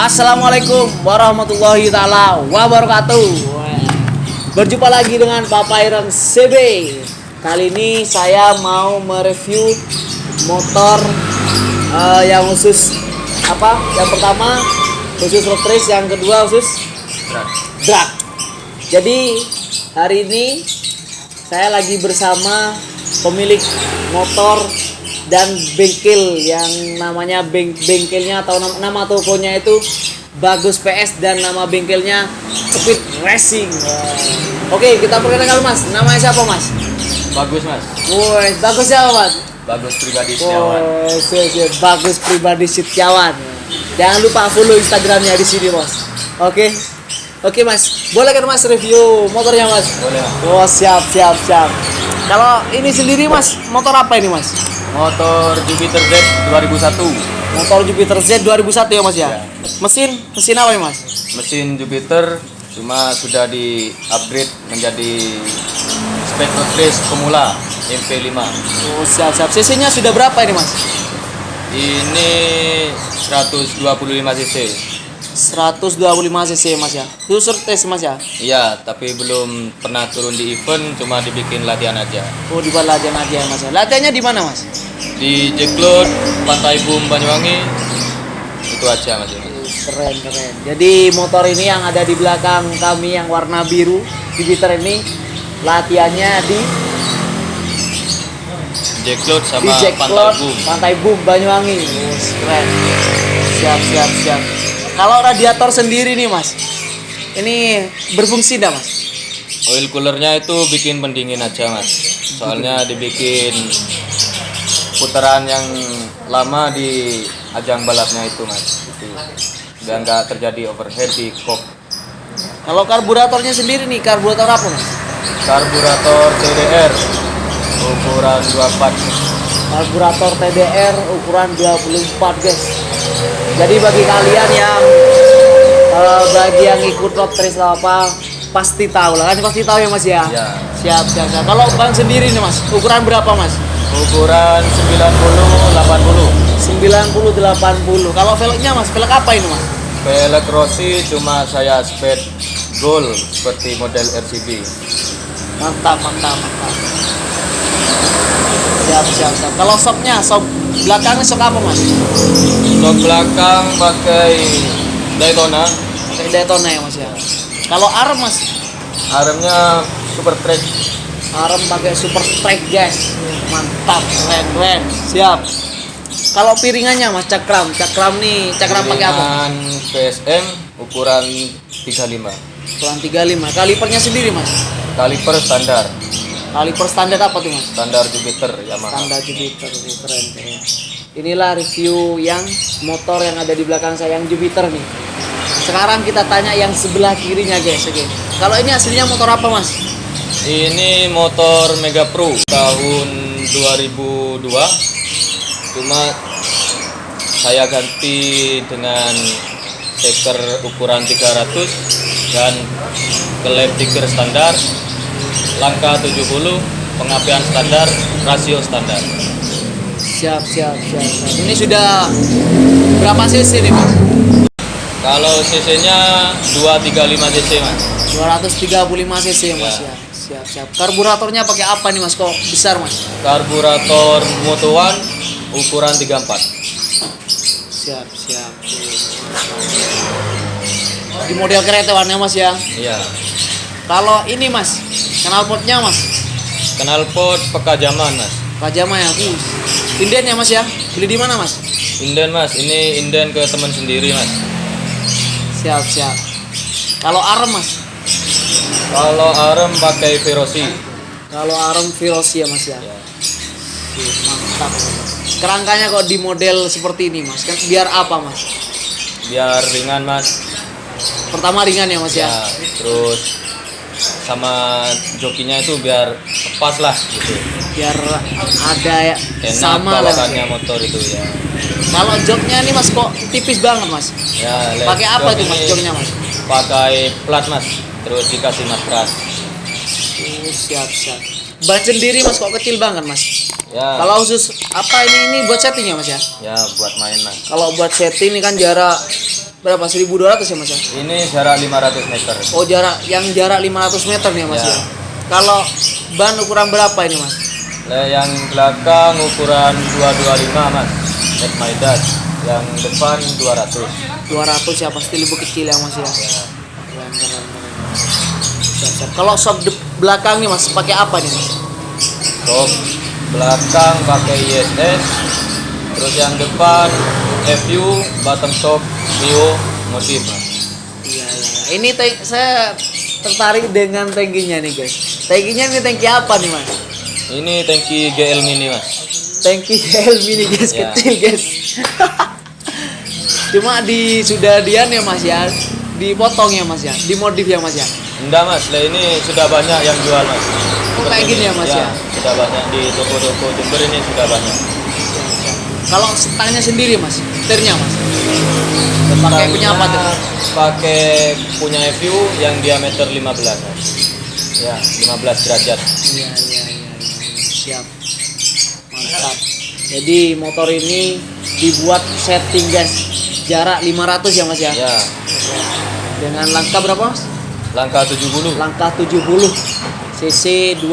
Assalamualaikum warahmatullahi taala wabarakatuh. Berjumpa lagi dengan Bapak Iron CB. Kali ini saya mau mereview motor yang khusus apa? Yang pertama khusus road race, yang kedua khusus drag. Jadi hari ini saya lagi bersama pemilik motor dan bengkel yang namanya bengkelnya atau nama tokonya itu Bagus PS dan nama bengkelnya Speed Racing. Oke, kita perkenalkan Mas. Namanya siapa Mas? Bagus Mas. Woi, Bagus siapa Mas? Bagus Pribadi Setiawan. Bagus Pribadi Setiawan. Jangan lupa follow Instagramnya di sini Mas. Oke Mas, boleh kan Mas review motornya Mas? Boleh Mas. Oh siap. Kalau ini sendiri Mas, motor apa ini Mas? Motor Jupiter Z 2001. Motor Jupiter Z 2001 ya Mas ya? Ya. Mesin apa ya Mas? Mesin Jupiter cuma sudah di upgrade menjadi spek road race pemula MP5. Oh siap. CC-nya sudah berapa ini Mas? Ini 125 cc. 125 cc Mas ya? Khusus tes Mas ya? Iya, tapi belum pernah turun di event, cuma dibikin latihan aja. Oh di latihan aja Mas ya? Latihannya di mana Mas? Di Jeklot, Pantai Bum, Banyuwangi. Itu aja Mas. Keren. Jadi motor ini yang ada di belakang kami yang warna biru Jupiter ini latihannya di Jeklot sama di Pantai Jeklot, Bum. Pantai Bum, Banyuwangi. Oh, keren. Siap. Kalau radiator sendiri nih Mas, ini berfungsi enggak Mas? Oil coolernya itu bikin pendingin aja Mas. Soalnya dibikin putaran yang lama di ajang balapnya itu Mas. Dan nggak terjadi overheat di kok. Kalau karburatornya sendiri nih, karburator apa Mas? Karburator TDR ukuran 24. Karburator TDR ukuran 24 guys. Jadi bagi kalian yang ikut road race apa pasti tahu lah kan, pasti tahu ya Mas ya. Ya. Siap. Kalau ban sendiri nih Mas, ukuran berapa Mas? Ukuran 90 80. 90 80. Kalau velgnya Mas, velg apa ini Mas? Velg Rossi cuma saya speed gold seperti model RCB. Mantap. Siap. Kalau shocknya, shock belakangnya shock apa Mas? Shock belakang pakai Daytona. Pakai Daytona ya Mas ya. Kalau arm Mas? Armnya Super Track. Arm pakai Super Track guys. Mantap, keren. Siap. Kalau piringannya Mas, cakram nih, cakram pakai apa? Dengan PSM ukuran 35. Ukuran 35. Kalipernya sendiri Mas? Kaliper standar. Kaliper standar apa tuh Mas? Standar Jupiter Yamaha. Standar Jupiter. Keren. Inilah review yang motor yang ada di belakang saya yang Jupiter nih. Sekarang kita tanya yang sebelah kirinya guys. Oke. Kalau ini aslinya motor apa Mas? Ini motor Mega Pro tahun 2002. Cuma saya ganti dengan steker ukuran 300 dan klep tikar standar, langkah 70, pengapian standar, rasio standar. Siap. Ini sudah berapa cc nih Mas? Kalau cc-nya 235 cc Mas. 235 cc Mas ya. Siap. Karburatornya pakai apa nih Mas? Kok besar Mas? Karburator Moto One ukuran 34. Siap. Di model keretanya Mas ya. Iya. Kalau ini Mas, knalpotnya Mas? Knalpot Pekajaman Mas. Pajama ya. Inden ya Mas ya? Beli di mana Mas? Inden Mas, ini inden ke teman sendiri Mas. Siap. Kalau arm Mas? Kalau arem pakai Verosi. Kalau arm Virosi ya Mas ya. Ya. Mantap. Kerangkanya kok di model seperti ini Mas? Kan biar apa Mas? Biar ringan Mas. Pertama ringan ya Mas ya. Terus sama jokinya itu biar pas lah gitu. Biar ada ya, Enak sama lah. bawakannya motor itu ya. Kalau joknya nih Mas kok tipis banget Mas? Ya. Pakai apa tuh Mas ini joknya Mas? Pakai plat Mas. Terus dikasih matras. Siap. Ban sendiri Mas kok kecil banget Mas? Ya. Kalau khusus apa ini buat setting ya Mas ya? Ya buat main lah. Kalau buat setting ini kan jarak berapa? 1.200 ya Mas ya? Ini jarak 500 meter. Oh, jarak 500 meter nih Mas Ya. ya. Kalau ban ukuran berapa ini Mas? Yang belakang ukuran 225 Mas. Net Midas. Yang depan 200. 200 ya, pasti lebih kecil ya Mas ya. Keren, keren, keren. Siap. Kalau belakang nih Mas, pakai apa nih Mas? Top belakang pakai ISS. Terus yang depan FU, bottom shock, Mio, motif Mas. Iya, iya. Ini saya tertarik dengan tangkinya nih guys. Tangkinya ini tangki apa nih Mas? Ini tangki GL mini Mas. Tangki gel mini guys, Ya. kecil guys. Cuma sudah dian ya Mas ya, dipotong ya Mas ya, dimodif ya Mas ya. Enggak Mas, lah ini sudah banyak yang jual Mas. Oh, kayak gini ya Mas ya? Sudah banyak di toko-toko Jember ini sudah banyak. Kalau stangnya sendiri Mas, setirnya Mas. Pakai punya apa tuh? Pakai punya FU yang diameter 15 Mas. Ya, 15 derajat. Iya. Siap. Mantap. Jadi motor ini dibuat setting guys. Jarak 500 ya Mas ya. Ya, Dengan langkah berapa Mas? langkah 70. Langkah 70. CC 235.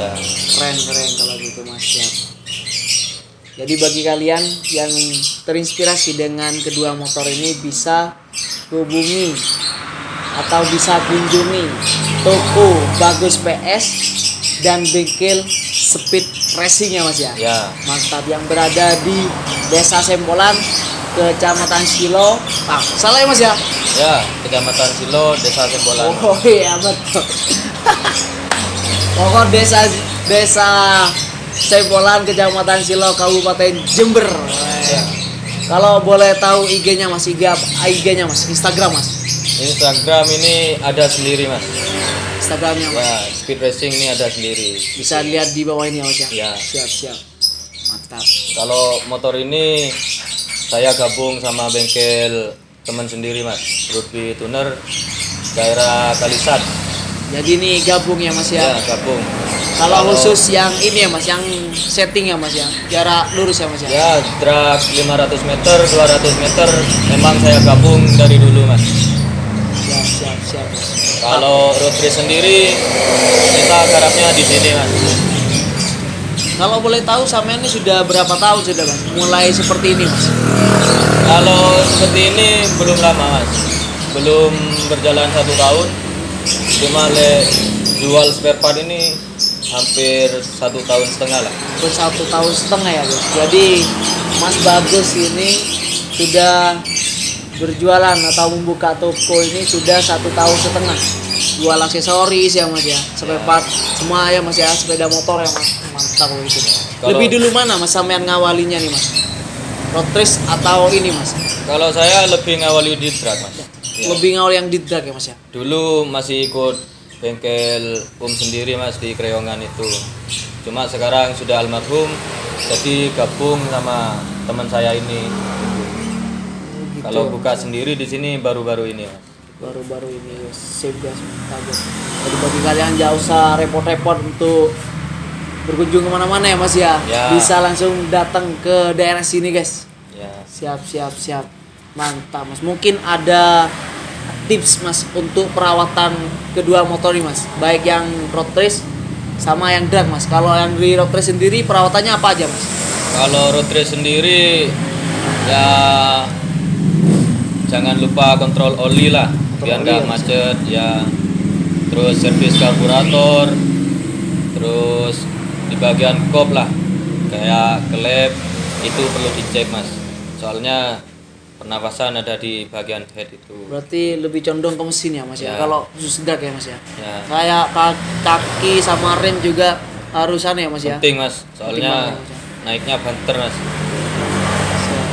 Ya. Keren kalau gitu Mas. Siap. Jadi bagi kalian yang terinspirasi dengan kedua motor ini bisa hubungi atau bisa kunjungi toko Bagus PS dan bengkel Speed Racing ya Mas ya. Ya. Mantap, yang berada di Desa Sempolan, Kecamatan Silo. Salah ya Mas ya? Ya, Kecamatan Silo, Desa Sembolan. Oh iya betul. Pokok desa Sempolan, Kecamatan Silo, Kabupaten Jember. Ya. Kalau boleh tahu IG-nya Mas, IG-nya Mas, Instagram Mas. Instagram ini ada sendiri Mas. Instagramnya Mas. Ya, Speed Racing ini ada sendiri. Bisa lihat di bawah ini ya Mas ya. Ya. Siap. Mantap. Kalau motor ini saya gabung sama bengkel teman sendiri Mas, Ruby Tuner, daerah Kalisat. Jadi ini gabung ya Mas Ya, ya. gabung. Kalau khusus yang ini ya Mas, yang setting ya Mas ya. Jarak lurus ya Mas ya. Ya, drag 500 meter, 200 meter memang saya gabung dari dulu Mas. Siap. Kalau road race sendiri kita garapnya di sini Mas. Kalau boleh tahu sampean ini sudah berapa tahun sudah Mas? Mulai seperti ini Mas. Kalau seperti ini belum lama Mas, belum berjalan 1 tahun. Cuma jual spare part ini hampir 1,5 tahun lah. Untuk 1,5 tahun ya Mas. Jadi Mas Bagus ini sudah berjualan atau membuka toko ini sudah 1,5 tahun. Jual aksesoris ya Mas ya, spare part semua ya Mas ya, sepeda motor ya Mas. Mantap itu. Lebih dulu mana Mas sampean ngawalinya nih Mas? Road race atau ini Mas? Kalau saya lebih ngawali di drag Mas. Ya. Lebih ngawal yang di drag ya Mas ya. Dulu masih ikut bengkel sendiri Mas di Kreyongan itu. Cuma sekarang sudah almarhum, jadi gabung sama teman saya ini. Gitu. Kalau buka sendiri di sini baru-baru ini Mas. Baru-baru ini sip guys, bagus. Jadi bagi kalian jangan usah repot-repot untuk berkunjung kemana-mana ya Mas ya. Ya. Bisa langsung datang ke daerah sini guys. Ya. Siap. Mantap Mas. Mungkin ada tips Mas untuk perawatan kedua motor ini Mas, baik yang road race sama yang drag Mas. Kalau yang di road race sendiri perawatannya apa aja Mas? Kalau road race sendiri ya jangan lupa kontrol oli lah biar oli nggak ya, Mas. macet ya. Terus servis karburator, terus di bagian kop lah kayak klep itu perlu dicek Mas, soalnya pernapasan ada di bagian head itu. Berarti lebih condong ke mesin ya Mas ya. Ya. Kalau khusus drag ya Mas ya. Ya, Kayak kaki sama rem juga harus ya Mas ya. penting Mas, soalnya banget, Mas, ya. naiknya banter Mas.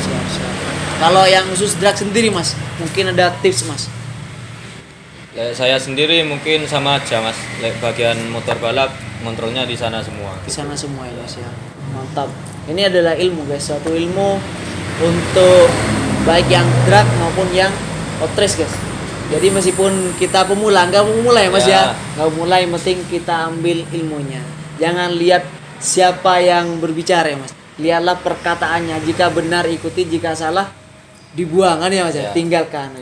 Siap. Kalau yang khusus drag sendiri Mas, mungkin ada tips Mas. Saya sendiri mungkin sama aja Mas, bagian motor balap kontrolnya di sana semua. Di sana semua ya Mas ya. Mantap. Ini adalah ilmu guys, suatu ilmu untuk baik yang drag maupun yang road race guys. Jadi meskipun kita pemula, nggak pemula ya Mas ya, nggak pemula, yang penting kita ambil ilmunya. Jangan lihat siapa yang berbicara ya Mas. Lihatlah perkataannya. Jika benar ikuti, jika salah Dibuang kan ya Mas ya? Ya. Tinggalkan.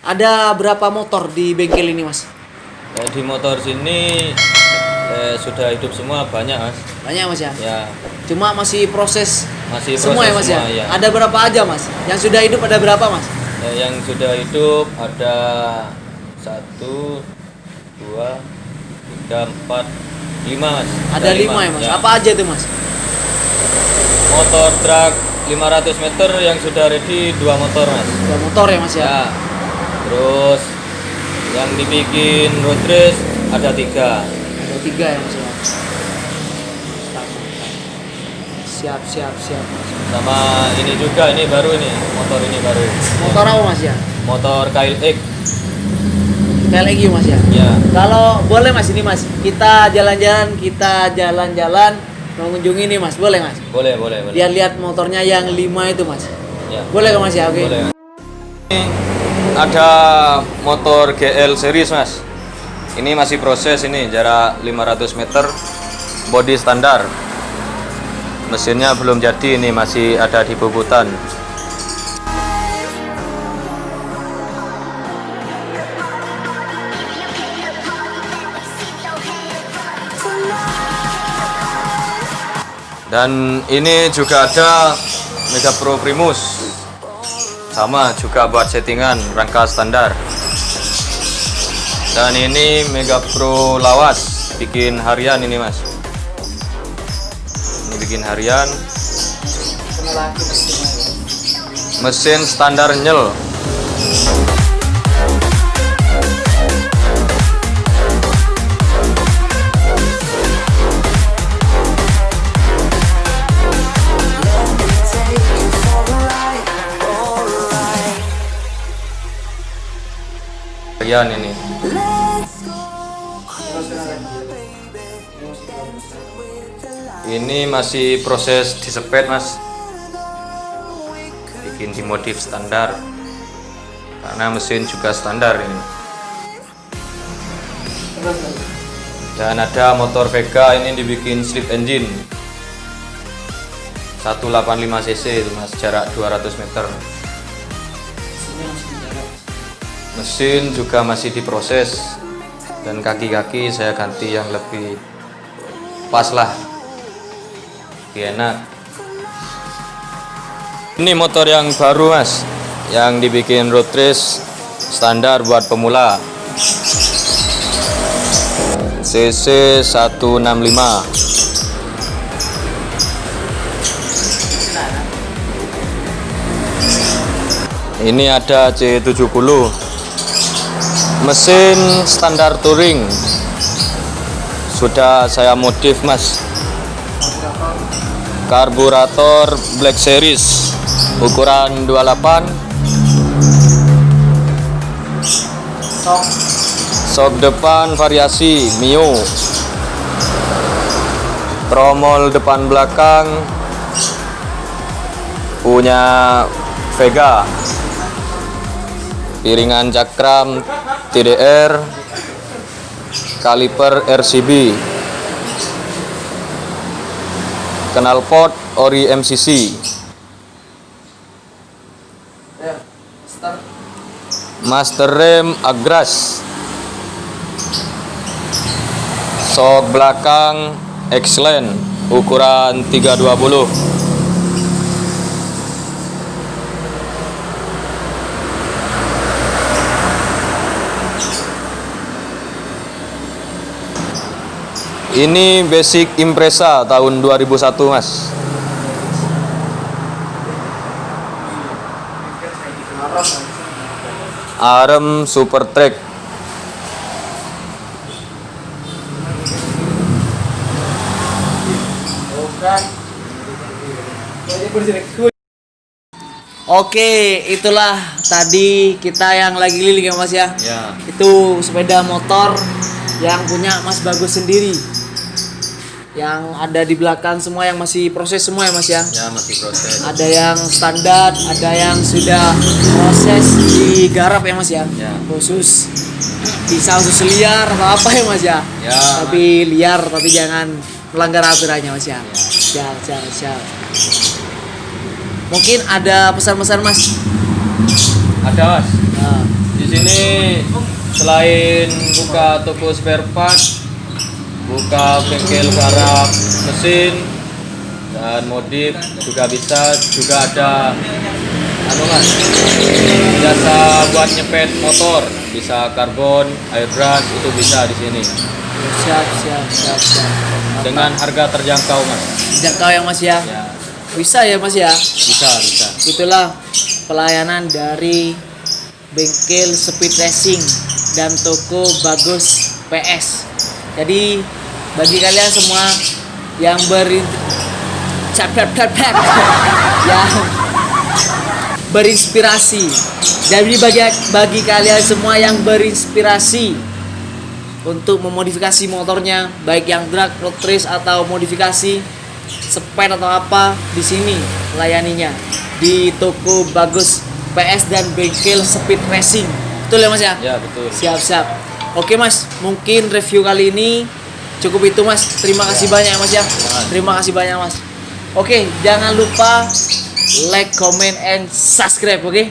Ada berapa motor di bengkel ini Mas? Di motor sini sudah hidup semua banyak Mas. Banyak Mas ya? Ya, Cuma masih proses masih semua ya proses Mas ya? semua, ya. Ada berapa aja Mas? Yang sudah hidup ada berapa Mas? Yang sudah hidup ada 1, 2, 3, 4, 5 Mas. Ada 5 ya Mas? Apa aja tuh Mas? Motor truk 500 meter yang sudah ready 2 motor Mas. 2 motor ya Mas ya? Ya. Terus yang dibikin road race ada 3. Ada 3 ya Mas ya? Siap Mas. Sama ini juga, ini baru ini, motor ini baru. Motor apa Mas ya? Motor KLX. Kayak lagi Mas ya? Ya. Kalau boleh Mas ini Mas, kita jalan-jalan mengunjungi nih Mas, boleh Mas? Boleh. Lihat motornya yang 5 itu Mas. Ya. Boleh kan Mas ya? Oke. Boleh. Ini ada motor GL series Mas. Ini masih proses ini, jarak 500 meter, body standar. Mesinnya belum jadi, ini masih ada di Puputan. Dan ini juga ada Mega Pro Primus, sama juga buat settingan rangka standar. Dan ini Mega Pro Lawas, bikin harian ini Mas. Ini bikin harian. Mesin standar nyel. Harian ini. Ini masih proses disepet Mas, bikin dimodif standar karena mesin juga standar ini. Dan ada motor Vega, ini dibikin slip engine 185 cc itu Mas, jarak 200 meter. Mesin juga masih diproses dan kaki-kaki saya ganti yang lebih pas lah, lebih enak. Ini motor yang baru Mas, yang dibikin road race standar buat pemula, CC 165. Ini ada C70, mesin standar touring, sudah saya modif Mas. Karburator Black Series ukuran 28, sok depan variasi Mio, tromol depan belakang punya Vega, piringan cakram TDR, kaliper RCB, knalpot ori MCC, master rem Agras, sok belakang X-Line ukuran 320. Ini basic Impreza tahun 2001 Mas. Arem Super Track. Oke, itulah tadi kita yang lagi keliling ya Mas ya. Ya. Itu sepeda motor yang punya Mas Bagus sendiri. Yang ada di belakang semua yang masih proses semua ya Mas ya. Ya, masih proses. Ada yang standar, ada yang sudah proses digarap ya Mas ya. Ya. Khusus bisa khusus liar atau apa ya Mas ya. Ya, Tapi liar tapi jangan melanggar aturannya Mas ya. Siap. Mungkin ada pesan-pesan Mas Ada mas. Nah, Di sini selain buka toko spare part, buka bengkel garap mesin dan modif juga bisa. Juga ada anu mas, jasa buat nyepet motor, bisa karbon, airbrush itu bisa di sini. siap. Mantap. Dengan harga terjangkau mas. Jangkau ya Mas ya. Ya, Bisa ya Mas ya. bisa. Itulah pelayanan dari bengkel Speed Racing dan toko Bagus PS. Jadi bagi kalian semua yang yang berinspirasi, jadi bagi kalian semua yang berinspirasi untuk memodifikasi motornya, baik yang drag, road race atau modifikasi sped atau apa, di sini layaninya di toko Bagus PS dan bengkel Speed Racing. Betul ya Mas ya? Ya betul. Siap. Oke Mas, mungkin review kali ini cukup itu Mas. Terima kasih banyak Mas ya. Terima kasih banyak Mas. Oke, jangan lupa like, comment, and subscribe, oke?